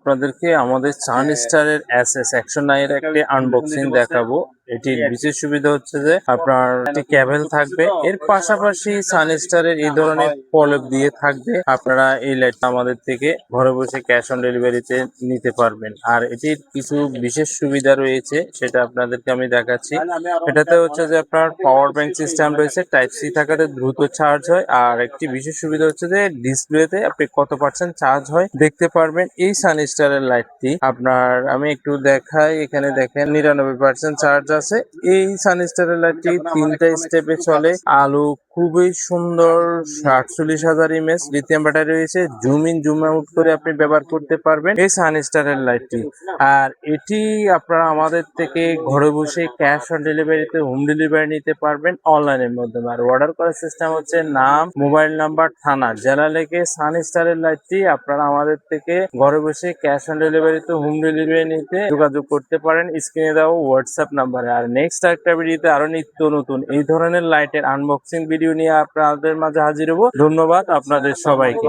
আপনাদেরকে আমাদের সানস্টারের এসএস 109 এর একটি আনবক্সিং দেখাবো। এটির বিশেষ সুবিধা হচ্ছে যে আপনার একটি কেবল থাকবে, এর পাশাপাশি সানস্টারের এই ধরনের প্রলেপ দিয়ে থাকবে। আপনারা এই লাইটটা আমাদের থেকে ঘরে বসে ক্যাশ অন ডেলিভারিতে নিতে পারবেন। আর এটির কিছু বিশেষ সুবিধা রয়েছে, সেটা আপনাদেরকে আমি দেখাচ্ছি। এটাতে হচ্ছে যে আপনার পাওয়ার ব্যাংক সিস্টেম রয়েছে, টাইপ সি থাকাতে দ্রুত চার্জ হয়। আর একটি বিশেষ সুবিধা হচ্ছে যে ডিসপ্লেতে আপনি কত পার্সেন্ট চার্জ হয় দেখতে পারবেন। এই সানস্টারের লাইটটি আপনার আমি একটু দেখাই, এখানে দেখেন 99% চার্জ আছে। এই সানস্টারের লাইটটি 3টা স্টেপে চলে। আলো খুবই সুন্দর, 48,000 ইমেজ লিথিয়াম ব্যাটারি রয়েছে। জুম ইন জুম আউট করে আপনি ব্যবহার করতে পারবেন এই সানস্টারের লাইটটি। আর এটি আপনারা আমাদের থেকে ঘরে বসে ক্যাশ অন ডেলিভারিতে হোম ডেলিভারি নিতে পারবেন অনলাইনের মাধ্যমে। আর অর্ডার করার সিস্টেম হচ্ছে নাম, মোবাইল নাম্বার, থানা, জেলা লেখে সানস্টারের লাইটটি আপনারা আমাদের থেকে ঘরে বসে ক্যাশ অন ডেলিভারিতে হোম ডেলিভারি নিতে যোগাযোগ করতে পারেন স্ক্রিনে দেওয়া হোয়াটসঅ্যাপ নাম্বারে। আর নেক্সট একটা ভিডিওতে আরো নিত্য নতুন এই ধরনের লাইটের আনবক্সিং ভিডিও নিয়ে আপনাদের মাঝে হাজির হব। ধন্যবাদ আপনাদের সবাইকে।